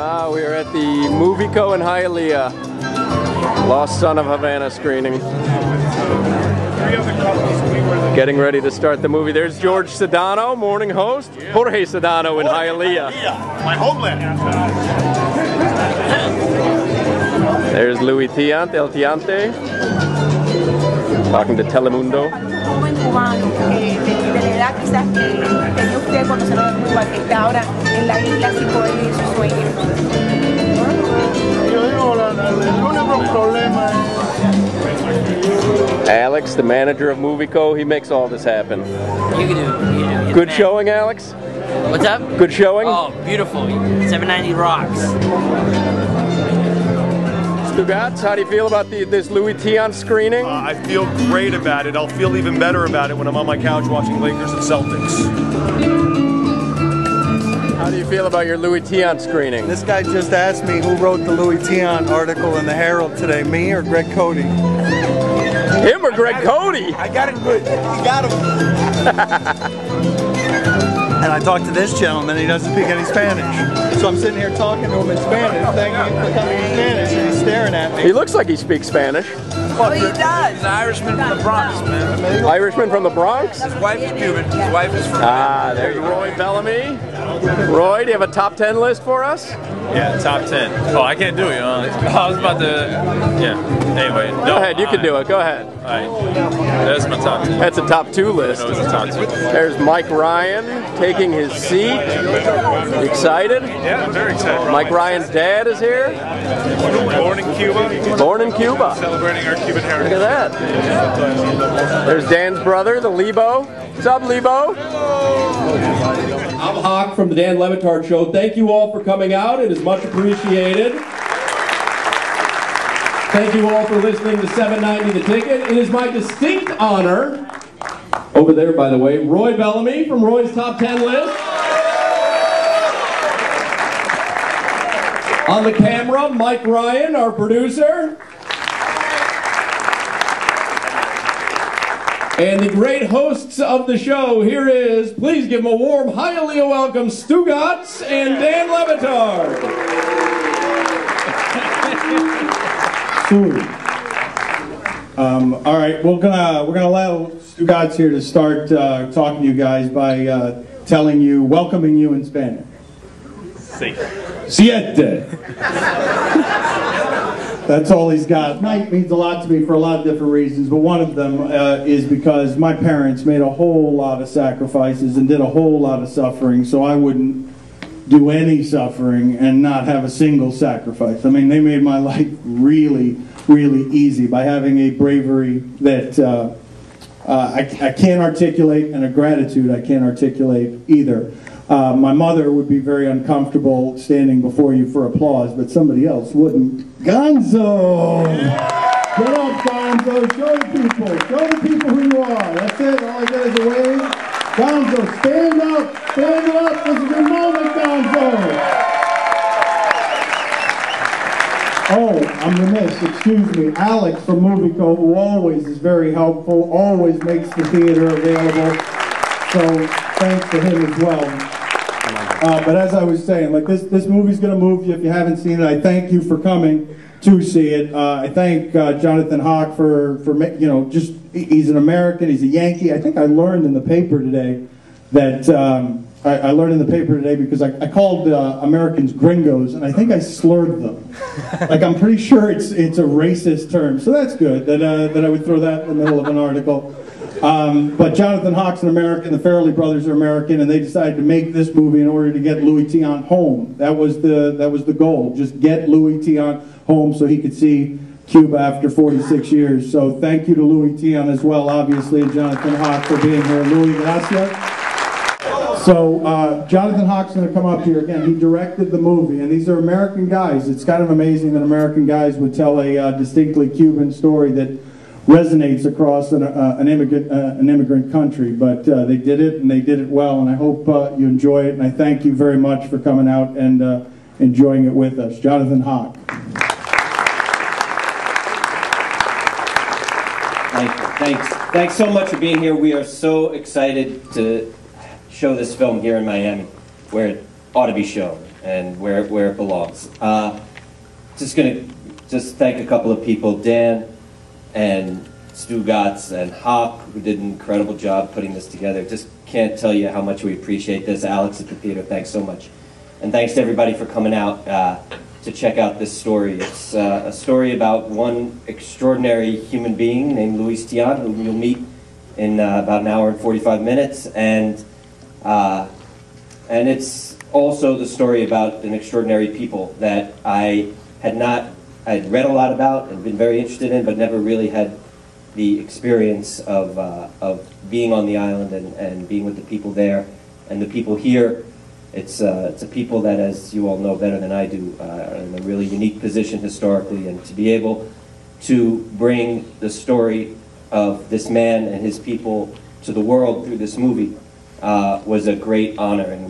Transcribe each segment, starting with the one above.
We are at the Movico in Hialeah. Lost Son of Havana screening. Getting ready to start the movie. There's George Sedano, morning host. Jorge Sedano in Hialeah. My homeland. There's Luis Tiant, El Tiante, talking to Telemundo. Alex, the manager of Movico, he makes all this happen. You can do it. Good showing, Alex? What's up? Good showing? Oh, beautiful. 790 rocks. Stugotz, how do you feel about this Luis Tiant screening? I feel great about it. I'll feel even better about it when I'm on my couch watching Lakers and Celtics. How do you feel about your Luis Tiant screening? This guy just asked me who wrote the Luis Tiant article in the Herald today, me or Greg Cody? Him or Greg Cody? I got it good. You got him. And I talked to this gentleman, he doesn't speak any Spanish. So I'm sitting here talking to him in Spanish, thanking him for coming in Spanish, and he's staring at me. He looks like he speaks Spanish. Well, he does. He's an Irishman from the Bronx, man. Irishman from the Bronx? His wife is Cuban. His wife is from... There's Roy Bellamy. Roy, do you have a top 10 list for us? Yeah, top 10. Oh, I can't do it, I was about to... Yeah, anyway. Go ahead, you can do it. Go ahead. All right. That's my top 10. That's a top 2 list. It's a top 2. There's Mike Ryan taking his seat. Excited? Yeah, I'm very excited. Mike Ryan's dad is here. Born in Cuba. Born in Cuba. Celebrating our Cuban heritage. Look at that. There's Dan's brother, the Lebo. What's up, Lebo? I'm Hoch from the Dan LeBatard Show. Thank you all for coming out. It is much appreciated. Thank you all for listening to 790 The Ticket. It is my distinct honor, over there by the way, Roy Bellamy from Roy's Top 10 list. On the camera, Mike Ryan, our producer. And the great hosts of the show, here is, please give them a warm Hialeah welcome, Stugotz and Dan LeBatard. All right, we're gonna allow Stugotz here to start talking to you guys by welcoming you in Spanish. Siete. That's all he's got. Night means a lot to me for a lot of different reasons, but one of them is because my parents made a whole lot of sacrifices and did a whole lot of suffering, so I wouldn't do any suffering and not have a single sacrifice. I mean, they made my life really, really easy by having a bravery that I can't articulate, and a gratitude I can't articulate either. My mother would be very uncomfortable standing before you for applause, but somebody else wouldn't. Gonzo! Get up, Gonzo. Show the people. Show the people who you are. That's it. All I get is a wave. Gonzo, stand up. Stand up. This is your moment, Gonzo. Oh, I'm remiss. Excuse me. Alex from Movico, who always is very helpful, always makes the theater available. So thanks to him as well. But as I was saying, like this movie's going to move you if you haven't seen it. I thank you for coming to see it. I thank Jonathan Hoch for just, he's an American, he's a Yankee. I think I learned in the paper today that, I learned in the paper today because I called Americans gringos, and I think I slurred them. Like, I'm pretty sure it's a racist term, so that's good that I would throw that in the middle of an article. But Jonathan Hoch's an American, the Farrelly brothers are American, and they decided to make this movie in order to get Luis Tiant home. That was the goal, just get Luis Tiant home so he could see Cuba after 46 years. So thank you to Luis Tiant as well, obviously, and Jonathan Hoch for being here. Louis, gracias. So Jonathan Hoch's going to come up here again. He directed the movie, and these are American guys. It's kind of amazing that American guys would tell a distinctly Cuban story that resonates across an immigrant country, but they did it, and they did it well, and I hope you enjoy it, and I thank you very much for coming out and enjoying it with us. Jonathan Hoch. Thanks so much for being here. We are so excited to show this film here in Miami, where it ought to be shown. and where it belongs. Just gonna thank a couple of people, Dan and Stugotz and Hoch, who did an incredible job putting this together. Just can't tell you how much we appreciate this. Alex at the theater, thanks so much. And thanks to everybody for coming out to check out this story. It's a story about one extraordinary human being named Luis Tiant, who you'll meet in about an hour and 45 minutes. And it's also the story about an extraordinary people that I'd read a lot about and been very interested in, but never really had the experience of being on the island and being with the people there and the people here. It's a people that, as you all know better than I do, are in a really unique position historically, and to be able to bring the story of this man and his people to the world through this movie was a great honor, and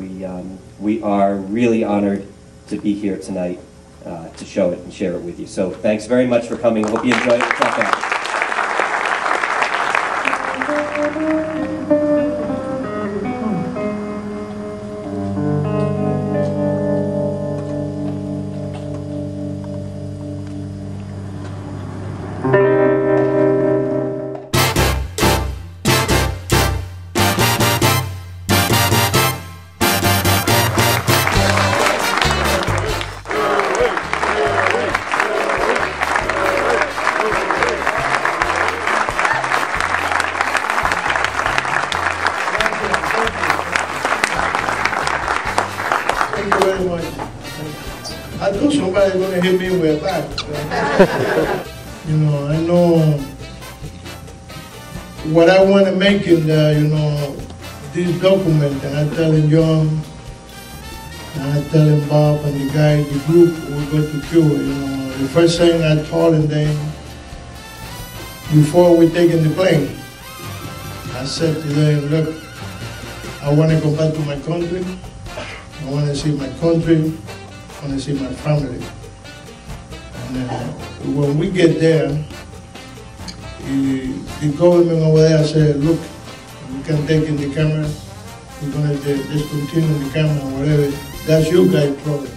we are really honored to be here tonight to show it and share it with you. So thanks very much for coming. I hope you enjoy it. Check out. I thought somebody was going to hit me with a bat. You know, I know what I want to make in this document, and I telling John, and I telling Bob and the guy, the group, we go to Cuba. You know, the first thing I told them before we taking the plane, I said to them, look, I want to go back to my country. I want to see my country. I want to see my family. And when we get there, the government over there said, look, we can take in the camera. We're going to discontinue the camera or whatever. That's your guys' problem.